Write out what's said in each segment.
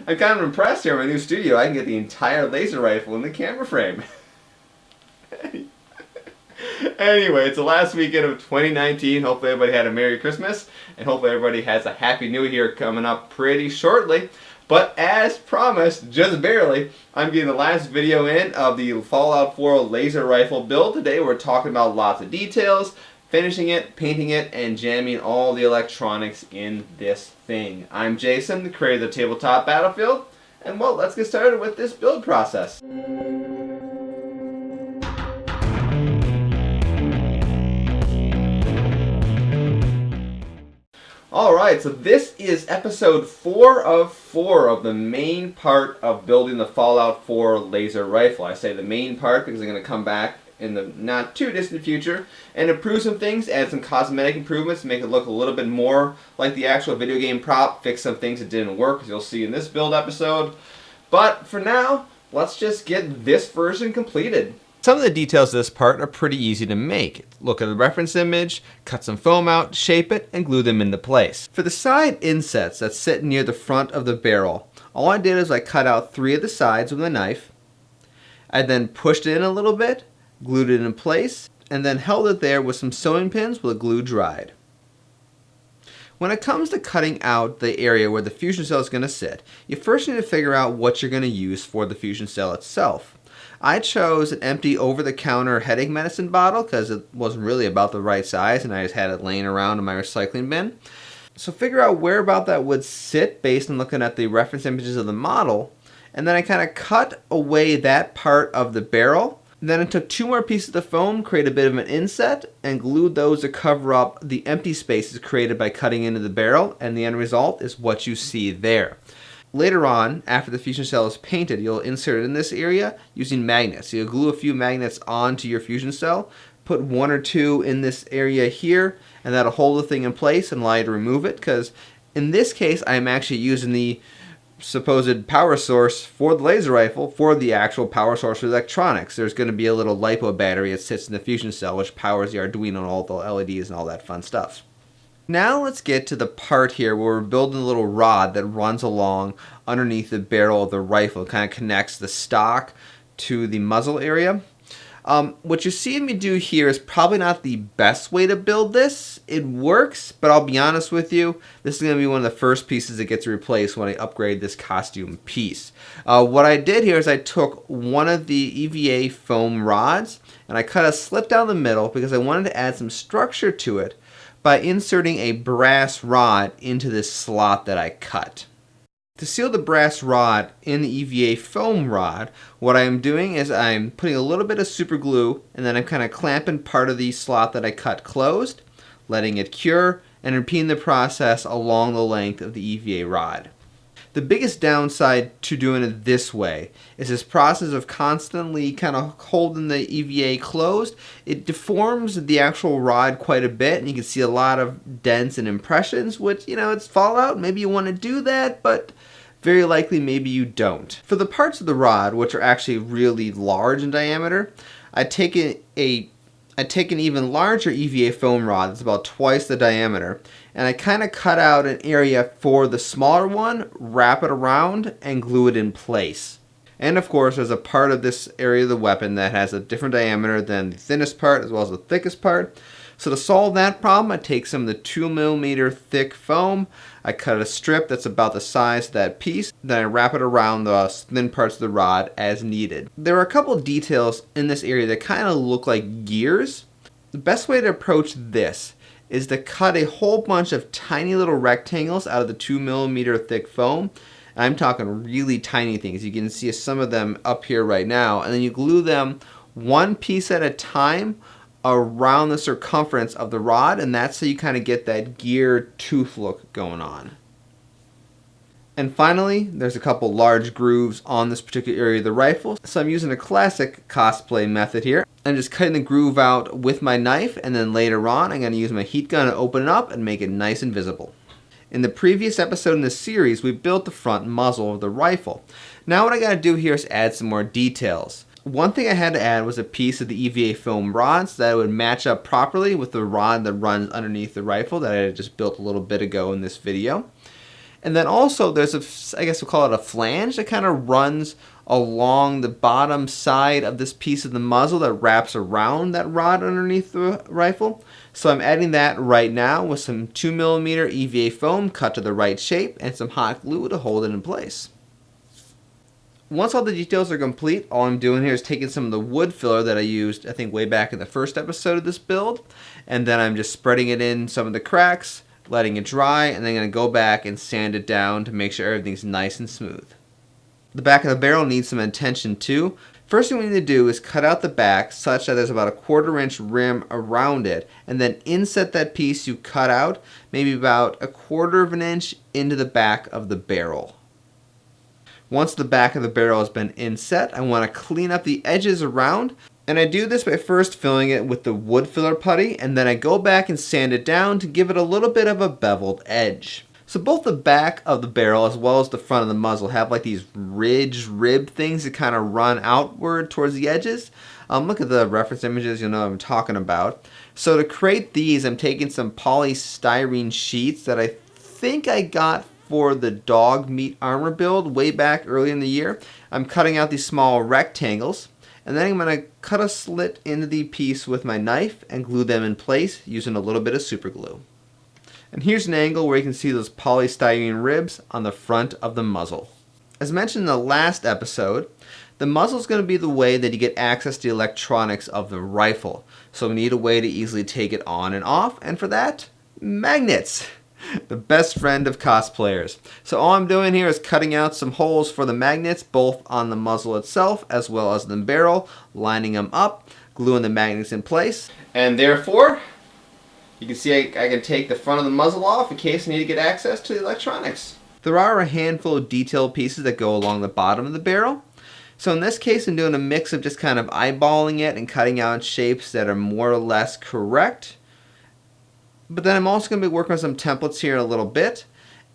I'm kind of impressed here in my new studio. I can get the entire laser rifle in the camera frame. Anyway, it's the last weekend of 2019. Hopefully everybody had a Merry Christmas, and hopefully everybody has a Happy New Year coming up pretty shortly. But as promised, just barely, I'm getting the last video in of the Fallout 4 laser rifle build. Today we're talking about lots of details, finishing it, painting it, and jamming all the electronics in this thing. I'm Jason, the creator of the Tabletop Battlefield, and well, let's get started with this build process. Alright, so this is episode 4 of the main part of building the Fallout 4 laser rifle. I say the main part because I'm going to come back in the not too distant future and improve some things, add some cosmetic improvements, make it look a little bit more like the actual video game prop, fix some things that didn't work, as you'll see in this build episode. But for now, let's just get this version completed. Some of the details of this part are pretty easy to make. Look at the reference image, cut some foam out, shape it, and glue them into place. For the side insets that sit near the front of the barrel, all I did is I cut out 3 of the sides with a knife. I then pushed it in a little bit, glued it in place, and then held it there with some sewing pins while the glue dried. When it comes to cutting out the area where the fusion cell is going to sit, you first need to figure out what you're going to use for the fusion cell itself. I chose an empty over-the-counter headache medicine bottle because it wasn't really about the right size and I just had it laying around in my recycling bin. So figure out where about that would sit based on looking at the reference images of the model, and then I kind of cut away that part of the barrel. Then I took 2 more pieces of foam, created a bit of an inset, and glued those to cover up the empty spaces created by cutting into the barrel, and the end result is what you see there. Later on, after the fusion cell is painted, you'll insert it in this area using magnets. You'll glue a few magnets onto your fusion cell, put 1 or 2 in this area here, and that'll hold the thing in place and allow you to remove it, because in this case I'm actually using the supposed power source for the laser rifle for the actual power source for the electronics. There's going to be a little LiPo battery that sits in the fusion cell which powers the Arduino and all the LEDs and all that fun stuff. Now let's get to the part here where we're building a little rod that runs along underneath the barrel of the rifle. It kind of connects the stock to the muzzle area. What you're seeing me do here is probably not the best way to build this. It works, but I'll be honest with you, this is going to be one of the first pieces that gets replaced when I upgrade this costume piece. What I did here is I took one of the EVA foam rods and I cut a slit down the middle because I wanted to add some structure to it by inserting a brass rod into this slot that I cut. To seal the brass rod in the EVA foam rod, what I'm doing is I'm putting a little bit of super glue and then I'm kind of clamping part of the slot that I cut closed, letting it cure, and repeating the process along the length of the EVA rod. The biggest downside to doing it this way is this process of constantly kind of holding the EVA closed. It deforms the actual rod quite a bit and you can see a lot of dents and impressions, which, you know, it's Fallout. Maybe you want to do that, but very likely maybe you don't. For the parts of the rod, which are actually really large in diameter, I take an even larger EVA foam rod that's about twice the diameter, and I kind of cut out an area for the smaller one, wrap it around, and glue it in place. And of course, there's a part of this area of the weapon that has a different diameter than the thinnest part as well as the thickest part. So to solve that problem, I take some of the 2mm thick foam, I cut a strip that's about the size of that piece, then I wrap it around the thin parts of the rod as needed. There are a couple of details in this area that kind of look like gears. The best way to approach this is to cut a whole bunch of tiny little rectangles out of the 2mm thick foam. I'm talking really tiny things. You can see some of them up here right now, and then you glue them one piece at a time around the circumference of the rod, and that's how you kind of get that gear tooth look going on. And finally, there's a couple large grooves on this particular area of the rifle, so I'm using a classic cosplay method here. I'm just cutting the groove out with my knife, and then later on I'm going to use my heat gun to open it up and make it nice and visible. In the previous episode in this series, we built the front muzzle of the rifle. Now what I got to do here is add some more details. One thing I had to add was a piece of the EVA foam rod so that it would match up properly with the rod that runs underneath the rifle that I had just built a little bit ago in this video. And then also there's I guess we'll call it a flange that kind of runs along the bottom side of this piece of the muzzle that wraps around that rod underneath the rifle. So I'm adding that right now with some 2mm EVA foam cut to the right shape and some hot glue to hold it in place. Once all the details are complete, all I'm doing here is taking some of the wood filler that I used, I think way back in the first episode of this build, and then I'm just spreading it in some of the cracks, letting it dry, and then I'm going to go back and sand it down to make sure everything's nice and smooth. The back of the barrel needs some attention too. First thing we need to do is cut out the back such that there's about a 1/4 inch rim around it, and then inset that piece you cut out maybe about a 1/4 inch into the back of the barrel. Once the back of the barrel has been inset, I want to clean up the edges around, and I do this by first filling it with the wood filler putty, and then I go back and sand it down to give it a little bit of a beveled edge. So both the back of the barrel as well as the front of the muzzle have like these rib things that kind of run outward towards the edges. Look at the reference images, you'll know what I'm talking about. So to create these, I'm taking some polystyrene sheets that I think I got for the dog meat armor build way back early in the year. I'm cutting out these small rectangles, and then I'm going to cut a slit into the piece with my knife and glue them in place using a little bit of super glue. And here's an angle where you can see those polystyrene ribs on the front of the muzzle. As mentioned in the last episode, the muzzle is going to be the way that you get access to the electronics of the rifle. So we need a way to easily take it on and off, and for that, magnets. The best friend of cosplayers. So all I'm doing here is cutting out some holes for the magnets, both on the muzzle itself as well as the barrel, lining them up, gluing the magnets in place, and therefore you can see I can take the front of the muzzle off in case I need to get access to the electronics. There are a handful of detail pieces that go along the bottom of the barrel. So in this case, I'm doing a mix of just kind of eyeballing it and cutting out shapes that are more or less correct. But then I'm also going to be working on some templates here in a little bit.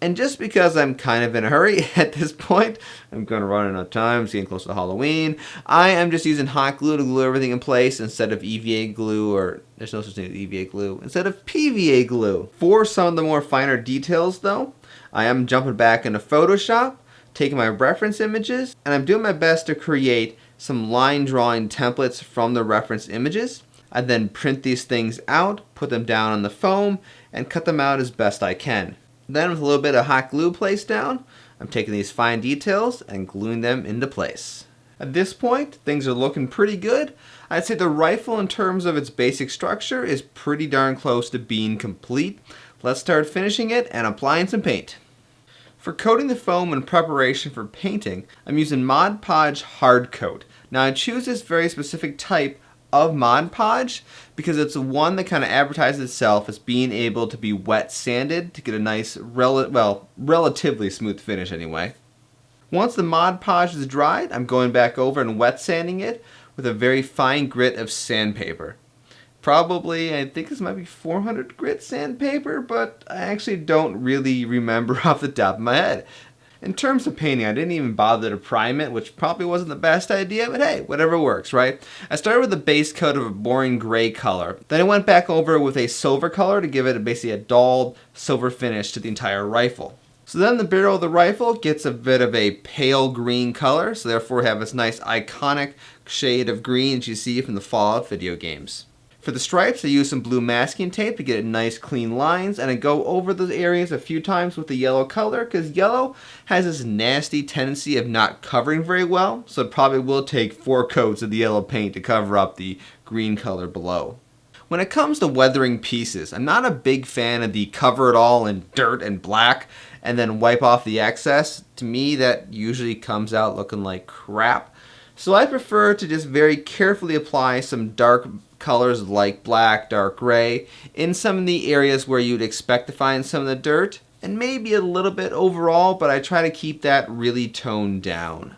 And just because I'm kind of in a hurry at this point, I'm going to run out of time, it's getting close to Halloween, I am just using hot glue to glue everything in place instead of EVA glue, or there's no such thing as EVA glue, instead of PVA glue. For some of the more finer details though, I am jumping back into Photoshop, taking my reference images, and I'm doing my best to create some line drawing templates from the reference images. I then print these things out, put them down on the foam, and cut them out as best I can. Then with a little bit of hot glue placed down, I'm taking these fine details and gluing them into place. At this point, things are looking pretty good. I'd say the rifle in terms of its basic structure is pretty darn close to being complete. Let's start finishing it and applying some paint. For coating the foam in preparation for painting, I'm using Mod Podge Hardcoat. Now I choose this very specific type of Mod Podge because it's the one that kind of advertises itself as being able to be wet sanded to get a nice, relatively smooth finish anyway. Once the Mod Podge is dried, I'm going back over and wet sanding it with a very fine grit of sandpaper. Probably, I think this might be 400 grit sandpaper, but I actually don't really remember off the top of my head. In terms of painting, I didn't even bother to prime it, which probably wasn't the best idea, but hey, whatever works, right? I started with a base coat of a boring gray color. Then I went back over with a silver color to give it basically a dull silver finish to the entire rifle. So then the barrel of the rifle gets a bit of a pale green color, so therefore we have this nice iconic shade of green that you see from the Fallout video games. For the stripes, I use some blue masking tape to get nice clean lines, and I go over those areas a few times with the yellow color because yellow has this nasty tendency of not covering very well, so it probably will take 4 coats of the yellow paint to cover up the green color below. When it comes to weathering pieces, I'm not a big fan of the cover it all in dirt and black and then wipe off the excess. To me, that usually comes out looking like crap. So I prefer to just very carefully apply some dark colors like black, dark gray in some of the areas where you'd expect to find some of the dirt, and maybe a little bit overall, but I try to keep that really toned down.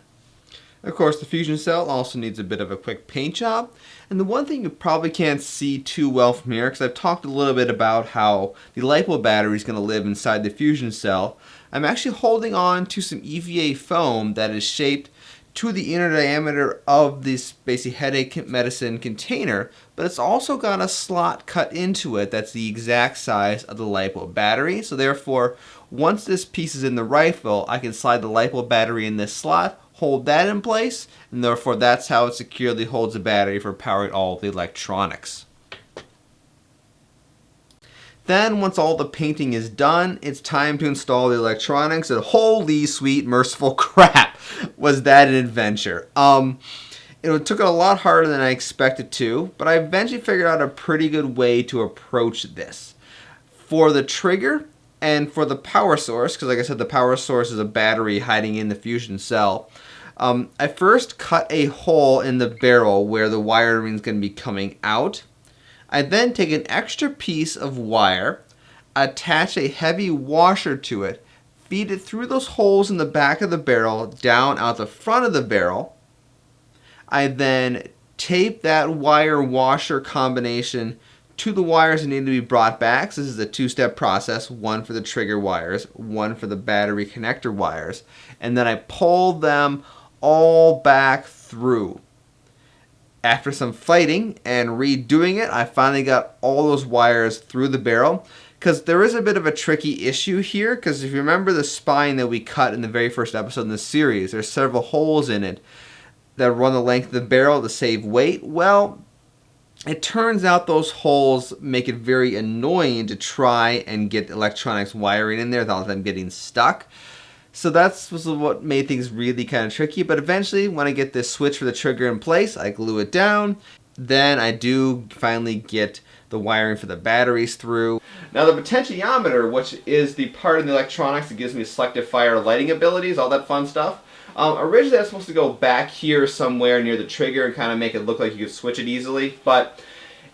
Of course, the fusion cell also needs a bit of a quick paint job, and the one thing you probably can't see too well from here, because I've talked a little bit about how the LiPo battery is going to live inside the fusion cell, I'm actually holding on to some EVA foam that is shaped to the inner diameter of this basic headache medicine container, but it's also got a slot cut into it that's the exact size of the LiPo battery. So therefore, Once this piece is in the rifle, I can slide the LiPo battery in this slot, hold that in place, and therefore that's how it securely holds the battery for powering all of the electronics. Then, once all the painting is done, it's time to install the electronics, and holy sweet merciful crap, was that an adventure. It took a lot harder than I expected to, but I eventually figured out a pretty good way to approach this. For the trigger and for the power source, because like I said, the power source is a battery hiding in the fusion cell, I first cut a hole in the barrel where the wiring is going to be coming out. I then take an extra piece of wire, attach a heavy washer to it, feed it through those holes in the back of the barrel down out the front of the barrel. I then tape that wire washer combination to the wires that need to be brought back. So this is a two-step process, one for the trigger wires, one for the battery connector wires, and then I pull them all back through. After some fighting and redoing it, I finally got all those wires through the barrel, because there is a bit of a tricky issue here, because if you remember the spine that we cut in the very first episode in the series, there's several holes in it that run the length of the barrel to save weight. Well, it turns out those holes make it very annoying to try and get electronics wiring in there without them getting stuck. So that's what made things really kind of tricky. But eventually, when I get this switch for the trigger in place, I glue it down. Then I do finally get the wiring for the batteries through. Now the potentiometer, which is the part of the electronics that gives me selective fire lighting abilities, all that fun stuff. Originally I was supposed to go back here somewhere near the trigger and kind of make it look like you could switch it easily. But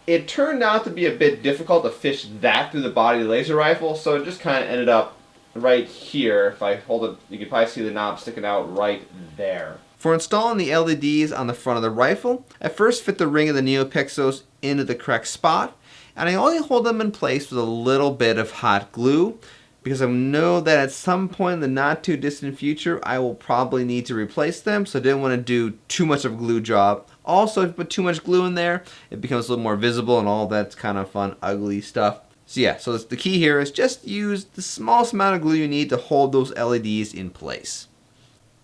it turned out to be a bit difficult to fish that through the body of the laser rifle. So it just kind of ended up right here. If I hold it, you can probably see the knob sticking out right there. For installing the LEDs on the front of the rifle, I first fit the ring of the NeoPixels into the correct spot, and I only hold them in place with a little bit of hot glue, because I know that at some point in the not too distant future I will probably need to replace them, so I didn't want to do too much of a glue job. Also, if you put too much glue in there, it becomes a little more visible and all that kind of fun, ugly stuff. So yeah, so the key here is just use the smallest amount of glue you need to hold those LEDs in place.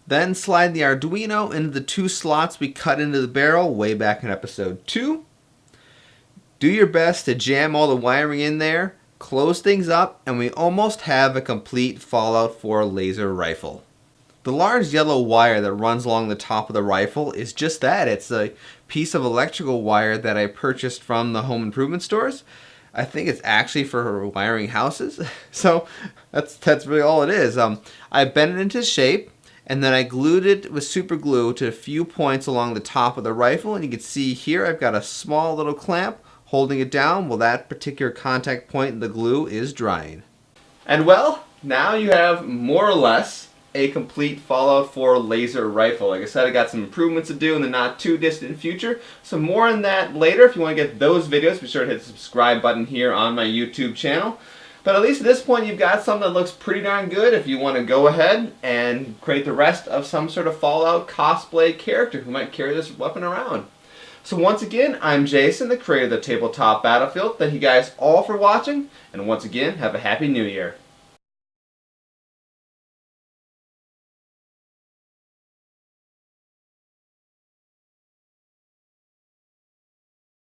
Then slide the Arduino into the two slots we cut into the barrel way back in episode 2. Do your best to jam all the wiring in there, close things up, and we almost have a complete Fallout 4 laser rifle. The large yellow wire that runs along the top of the rifle is just that. It's a piece of electrical wire that I purchased from the home improvement stores. I think it's actually for wiring houses. So that's really all it is. I bent it into shape, and then I glued it with super glue to a few points along the top of the rifle. And you can see here I've got a small little clamp holding it down while that particular contact point in the glue is drying. And well, now you have more or less a complete Fallout 4 laser rifle. Like I said, I got some improvements to do in the not too distant future. So more on that later. If you want to get those videos, be sure to hit the subscribe button here on my YouTube channel. But at least at this point you've got something that looks pretty darn good if you want to go ahead and create the rest of some sort of Fallout cosplay character who might carry this weapon around. So once again, I'm Jason, the creator of the Tabletop Battlefield. Thank you guys all for watching, and once again, have a Happy New Year.